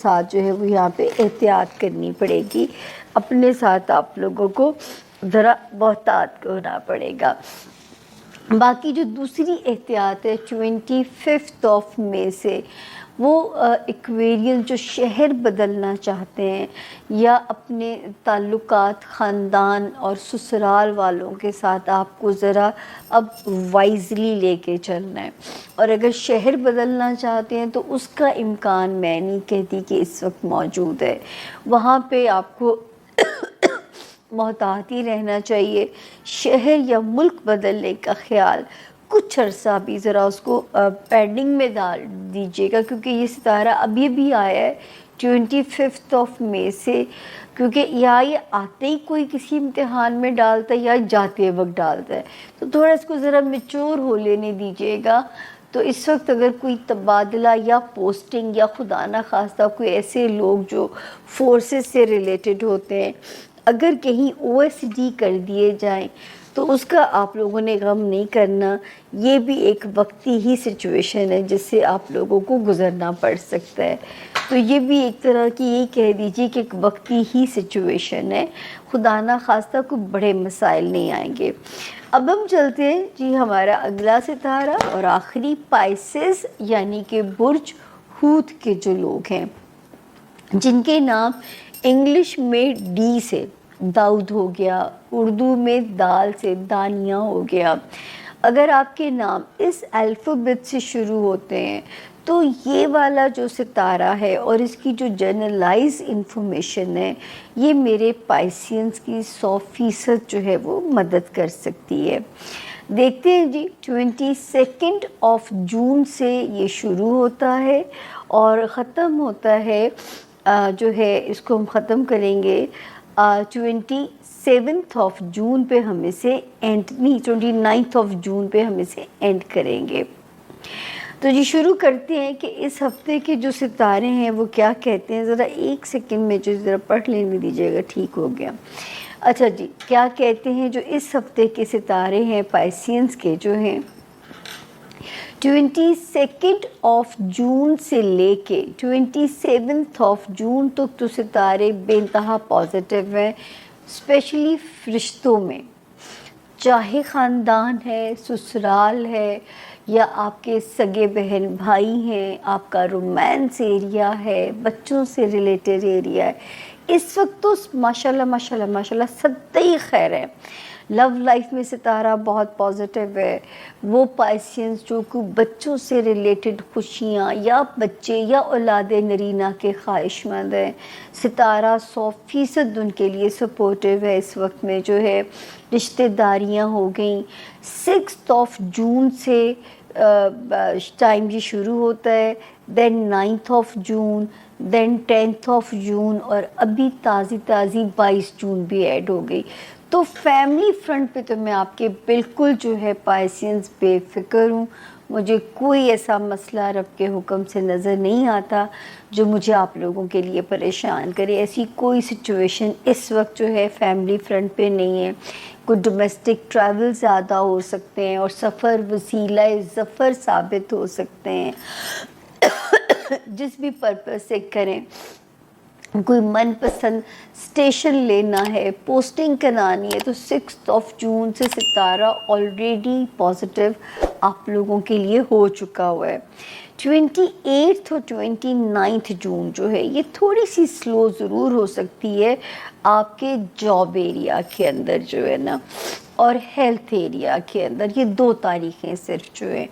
ساتھ جو ہے وہ یہاں پہ احتیاط کرنی پڑے گی، اپنے ساتھ آپ لوگوں کو ذرا محتاط ہونا پڑے گا۔ باقی جو دوسری احتیاط ہے 25 مئی سے، وہ ایکویرین جو شہر بدلنا چاہتے ہیں یا اپنے تعلقات خاندان اور سسرال والوں کے ساتھ آپ کو ذرا اب وائزلی لے کے چلنا ہے، اور اگر شہر بدلنا چاہتے ہیں تو اس کا امکان میں نہیں کہتی کہ اس وقت موجود ہے، وہاں پہ آپ کو محتاط ہی رہنا چاہیے۔ شہر یا ملک بدلنے کا خیال کچھ عرصہ بھی ذرا اس کو پینڈنگ میں ڈال دیجیے گا، کیونکہ یہ ستارہ ابھی بھی آیا ہے 25 مئی سے، کیونکہ یا یہ آتے ہی کوئی کسی امتحان میں ڈالتا ہے یا جاتے وقت ڈالتا ہے، تو تھوڑا اس کو ذرا میچور ہو لینے دیجیے گا۔ تو اس وقت اگر کوئی تبادلہ یا پوسٹنگ یا خدا نہ خواستہ کوئی ایسے لوگ جو فورسز سے ریلیٹڈ ہوتے ہیں اگر کہیں او ایس ڈی کر دیے جائیں تو اس کا آپ لوگوں نے غم نہیں کرنا، یہ بھی ایک وقتی ہی سچویشن ہے جس سے آپ لوگوں کو گزرنا پڑ سکتا ہے، تو یہ بھی ایک طرح کی یہی کہہ دیجیے کہ ایک وقتی ہی سچویشن ہے، خدا نہ خواستہ کوئی بڑے مسائل نہیں آئیں گے۔ اب ہم چلتے ہیں جی ہمارا اگلا ستارہ اور آخری پائسز یعنی کہ برج حوت کے جو لوگ ہیں جن کے نام انگلش میں ڈی سے داؤد ہو گیا، اردو میں دال سے دانیہ ہو گیا، اگر آپ کے نام اس الفابت سے شروع ہوتے ہیں تو یہ والا جو ستارہ ہے اور اس کی جو جنرلائز انفارمیشن ہے یہ میرے پائسینز کی 100% جو ہے وہ مدد کر سکتی ہے۔ دیکھتے ہیں جی 22 جون سے یہ شروع ہوتا ہے اور ختم ہوتا ہے جو ہے اس کو ہم ختم کریں گے 27 جون پہ ہم اسے اینڈ نہیں 29 جون پہ ہم اسے اینڈ کریں گے۔ تو جی شروع کرتے ہیں کہ اس ہفتے کے جو ستارے ہیں وہ کیا کہتے ہیں، ذرا ایک سیکنڈ میں جو ذرا پڑھ لینے دیجیے گا، ٹھیک ہو گیا۔ اچھا جی کیا کہتے ہیں جو اس ہفتے کے ستارے ہیں پائسینز کے جو ہیں 22 جون سے لے کے 27 جون تک تو ستارے بے انتہا پازیٹیو ہیں، اسپیشلی رشتوں میں، چاہے خاندان ہے، سسرال ہے یا آپ کے سگے بہن بھائی ہیں، آپ کا رومانس ایریا ہے، بچوں سے ریلیٹڈ ایریا ہے، اس وقت تو ماشاءاللہ ماشاءاللہ ماشاءاللہ سدی خیر ہے۔ لو لائف میں ستارہ بہت پازیٹیو ہے، وہ پائسینز جو کہ بچوں سے ریلیٹڈ خوشیاں یا بچے یا اولاد نرینہ کے خواہش مند ہیں، ستارہ 100% ان کے لیے سپورٹیو ہے۔ اس وقت میں جو ہے رشتہ داریاں ہو گئیں، 6 جون سے ٹائم یہ شروع ہوتا ہے، دین 9 جون، دین 10 جون، اور ابھی تازی 22 جون بھی ایڈ ہو گئی۔ تو فیملی فرنٹ پہ تو میں آپ کے بالکل جو ہے پائسینز بے فکر ہوں، مجھے کوئی ایسا مسئلہ رب کے حکم سے نظر نہیں آتا جو مجھے آپ لوگوں کے لیے پریشان کرے، ایسی کوئی سچویشن اس وقت جو ہے فیملی فرنٹ پہ نہیں ہے۔ کوئی ڈومیسٹک ٹریول زیادہ ہو سکتے ہیں اور سفر وسیلہ ظفر ثابت ہو سکتے ہیں جس بھی پرپس سے کریں، کوئی من پسند اسٹیشن لینا ہے، پوسٹنگ کرانی ہے، تو 6 جون سے ستارہ آلریڈی پازیٹیو آپ لوگوں کے لیے ہو چکا ہوا ہے۔ 28 اور 29 جون جو ہے یہ تھوڑی سی سلو ضرور ہو سکتی ہے آپ کے جاب ایریا کے اندر جو ہے نا، اور ہیلتھ ایریا کے اندر، یہ 2 تاریخیں صرف جو ہیں،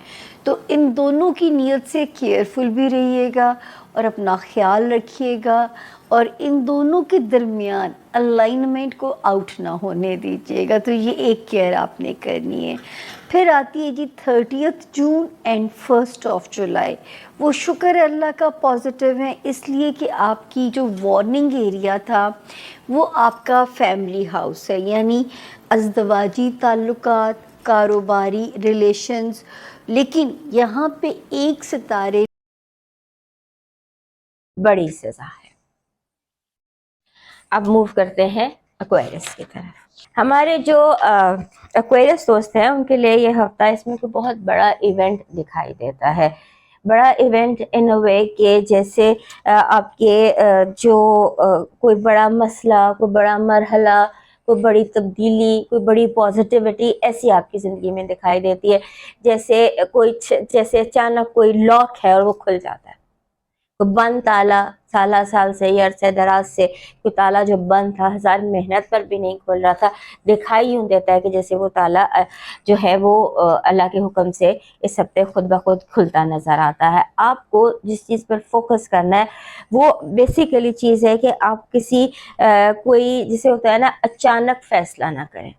تو ان دونوں کی نیت سے کیئرفل بھی رہیے گا اور اپنا خیال رکھیے گا، اور ان دونوں کے درمیان الائنمنٹ کو آؤٹ نہ ہونے دیجیے گا، تو یہ ایک کیئر آپ نے کرنی ہے۔ پھر آتی ہے جی 30 جون اینڈ 1 جولائی، وہ شکر ہے اللہ کا پازیٹیو ہیں، اس لیے کہ آپ کی جو وارننگ ایریا تھا وہ آپ کا فیملی ہاؤس ہے، یعنی ازدواجی تعلقات، کاروباری ریلیشنز، لیکن یہاں پہ ایک ستارے بڑی سزا ہے۔ اب موو کرتے ہیں ایکویرس کی طرف۔ ہمارے جو ایکویرس دوست ہیں ان کے لیے یہ ہفتہ اس میں کوئی بہت بڑا ایونٹ دکھائی دیتا ہے، बड़ा इवेंट इन अ वे कि जैसे आपके जो कोई बड़ा मसला, कोई बड़ा मरहला, कोई बड़ी तब्दीली, कोई बड़ी पॉजिटिविटी ऐसी आपकी ज़िंदगी में दिखाई देती है। जैसे जैसे अचानक कोई लॉक है और वो खुल जाता है, कोई बंद ताला साल से या अरसे दराज से कोई ताला जो बंद था, हजार मेहनत पर भी नहीं खुल रहा था, दिखाई यूँ देता है कि जैसे वो ताला जो है वो अल्लाह के हुक्म से इस हफ्ते खुद ब खुद खुलता नज़र आता है। आपको जिस चीज़ पर फोकस करना है वो बेसिकली चीज़ है कि आप किसी कोई जिसे होता है ना अचानक फैसला ना करें।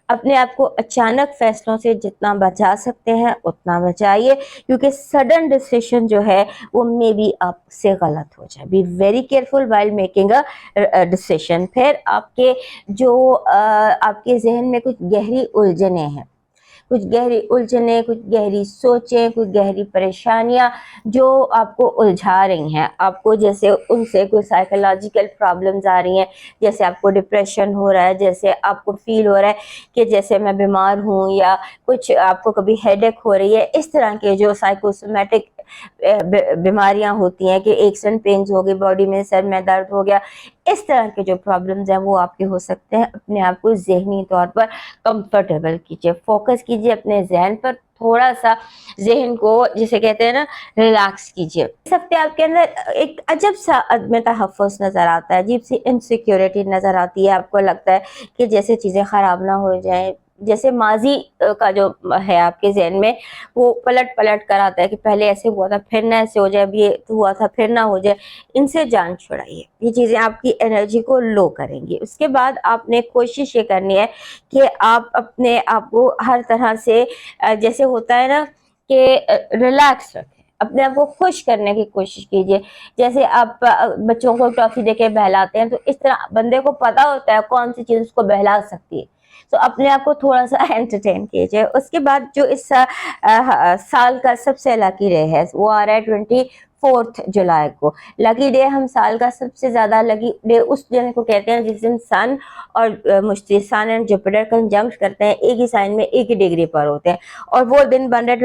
अपने आप को अचानक फैसलों से जितना बचा सकते हैं उतना बचाइए, क्योंकि सडन डिसीजन जो है वो मे बी आपसे गलत हो जाए। Be very careful while making a decision. फिर आपके जो आपके जहन में कुछ गहरी उलझने हैं, कुछ गहरी सोचें, कुछ गहरी परेशानियां जो आपको उलझा रही हैं, आपको जैसे उनसे कोई साइकोलॉजिकल प्रॉब्लम्स आ रही हैं, जैसे आपको डिप्रेशन हो रहा है, जैसे आपको फील हो रहा है कि जैसे मैं बीमार हूँ, या कुछ आपको कभी हेडेक हो रही है, इस तरह के जो साइकोसोमेटिक बीमारियां होती हैं कि एक्सन पेन्स हो गई बॉडी में, सर में दर्द हो गया, इस तरह के जो प्रॉब्लम्स हैं वो आपके हो सकते हैं। अपने आप को ज़हनी तौर पर कंफर्टेबल कीजिए, फोकस कीजिए अपने जहन पर, थोड़ा सा जहन को जिसे कहते हैं ना रिलैक्स कीजिए। इस हफ्ते आपके अंदर एक अजब सा अदम तहफ़्फ़ुज़ नज़र आता है, अजीब सी इनसिक्योरिटी नज़र आती है। आपको लगता है कि जैसे चीज़ें ख़राब ना हो जाएं, जैसे माजी का जो है आपके जहन में वो पलट कर आता है कि पहले ऐसे हुआ था फिर ना ऐसे हो जाए, अब ये हुआ था फिर ना हो जाए। इनसे जान छुड़ाइए, ये चीज़ें आपकी एनर्जी को लो करेंगी। उसके बाद आपने कोशिश ये करनी है कि आप अपने आप को हर तरह से जैसे होता है ना कि रिलैक्स रखें, अपने आप को खुश करने की कोशिश कीजिए। जैसे आप बच्चों को टॉफी देके बहलाते हैं, तो इस तरह बंदे को पता होता है कौन सी चीज़ उसको बहला सकती है, तो अपने आप को थोड़ा सा एंटरटेन कीजिए। उसके बाद जो इस साल का सबसे लकी डे है वो आ रहा है 24 जुलाई को। लकी डे, हम साल का सबसे ज्यादा लकी डे उस दिन को कहते हैं जिस दिन सन और मुश्तरी, सन एंड जुपिटर कंजंक्ट करते हैं, एक ही साइन में एक ही डिग्री पर होते हैं, और वो दिन बन रहा है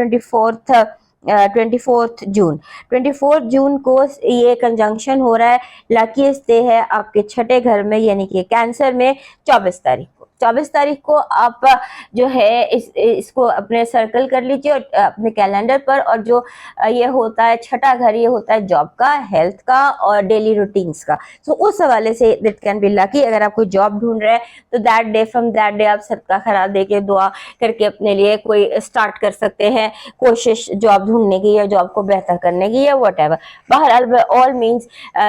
24 जून। 24 जून को ये कंजंक्शन हो रहा है। लकीस्ट डे है आपके छठे घर में, यानी कि कैंसर में 24 तारीख को। 24 तारीख को आप जो है इसको अपने सर्कल कर लीजिए और अपने कैलेंडर पर। और जो ये होता है छठा घर, ये होता है जॉब का, हेल्थ का और डेली रूटीन्स का। तो उस हवाले say that can be lucky. अगर आप कोई जॉब ढूंढ रहे हैं तो that day, from that day आप सदका खैरात दे के, दुआ करके अपने लिए कोई स्टार्ट कर सकते हैं कोशिश जॉब ढूंढने की या जॉब को बेहतर करने की या वट एवर। बहरहाल ऑल मीन्स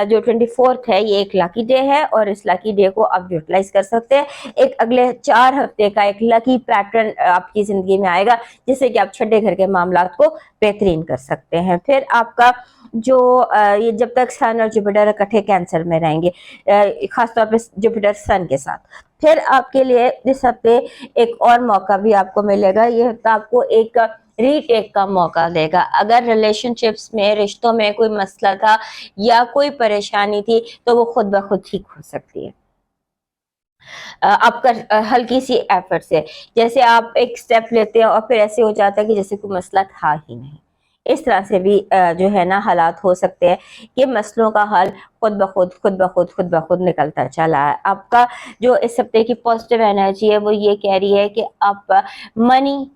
जो 24 है ये एक लकी डे है, और इस लकी डे को आप यूटिलाइज कर सकते हैं। एक अगले 4 हफ्ते का एक लकी पैटर्न आपकी जिंदगी में आएगा, जिससे कि आप छठे घर के मामलात को बेहतरीन कर सकते हैं। फिर आपका जो ये जब तक सन और जुपिटर इकट्ठे कैंसर में रहेंगे, खासतौर पे जुपिटर सन के साथ, फिर आपके लिए इस हफ्ते एक और मौका भी आपको मिलेगा। ये हफ्ता आपको एक रीटेक का मौका देगा। अगर रिलेशनशिप्स में, रिश्तों में कोई मसला था या कोई परेशानी थी तो वो खुद ब खुद ठीक हो सकती है आपका हल्की सी एफर्ट से। जैसे आप एक स्टेप लेते हैं और फिर ऐसे हो जाता है कि जैसे कोई मसला था ही नहीं। इस तरह से भी जो है ना हालात हो सकते हैं कि मसलों का हल खुद ब खुद निकलता चला है। आपका जो इस हफ्ते की पॉजिटिव एनर्जी है वो ये कह रही है कि आप मनी,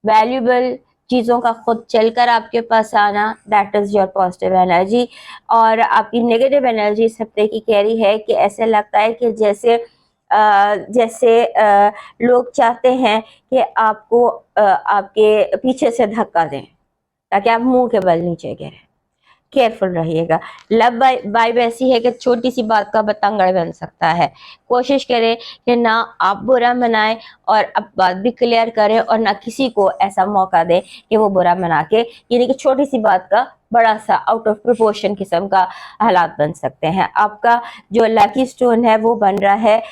वैल्यूबल चीज़ों का खुद चलकर आपके पास आना, that is your positive energy. और आपकी नेगेटिव एनर्जी इस हफ्ते की कह रही है कि ऐसे लगता है कि जैसे लोग चाहते हैं कि आपको आपके पीछे से धक्का दें ताकि आप मुंह के बल नीचे गिरें। केयरफुल रहिएगा। लव वाइब ऐसी है कि छोटी सी बात का बतंगड़ बन सकता है। कोशिश करें कि ना आप बुरा मनाएं और अब बात भी क्लियर करें, और ना किसी को ऐसा मौका दें कि वो बुरा मना के, यानी कि छोटी सी बात का बड़ा सा आउट ऑफ प्रोपोर्शन किस्म का हालात बन सकते हैं। आपका जो लकी स्टोन है वो बन रहा है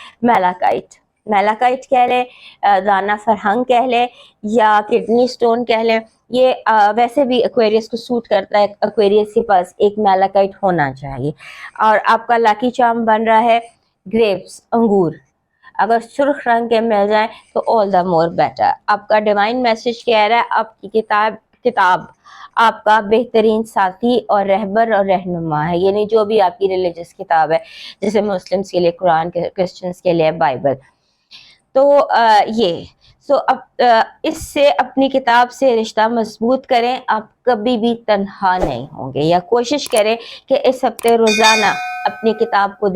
मैलाकाइट कह लें, दाना फरहंग कह लें, या किडनी स्टोन कह लें। ये वैसे भी एक्वेरियस को सूट करता है, एक्वेरियस के पास एक मैलाकाइट होना चाहिए। और आपका लकी चार्म बन रहा है ग्रेप्स, अंगूर। अगर सुर्ख रंग के मिल जाए तो ऑल द मोर बेटर। आपका डिवाइन मैसेज कह रहा है आपकी کتاب آپ کا بہترین ساتھی اور رہبر اور رہنما ہے، یعنی جو بھی آپ کی ریلیجس کتاب ہے، جیسے مسلمس کے لیے قرآن، کرسچنس کے لیے بائبل. تو یہ اب اس سے اپنی کتاب سے رشتہ مضبوط کریں، آپ کبھی بھی تنہا نہیں ہوں گے. یا کوشش کریں کہ اس ہفتے روزانہ اپنی کتاب کو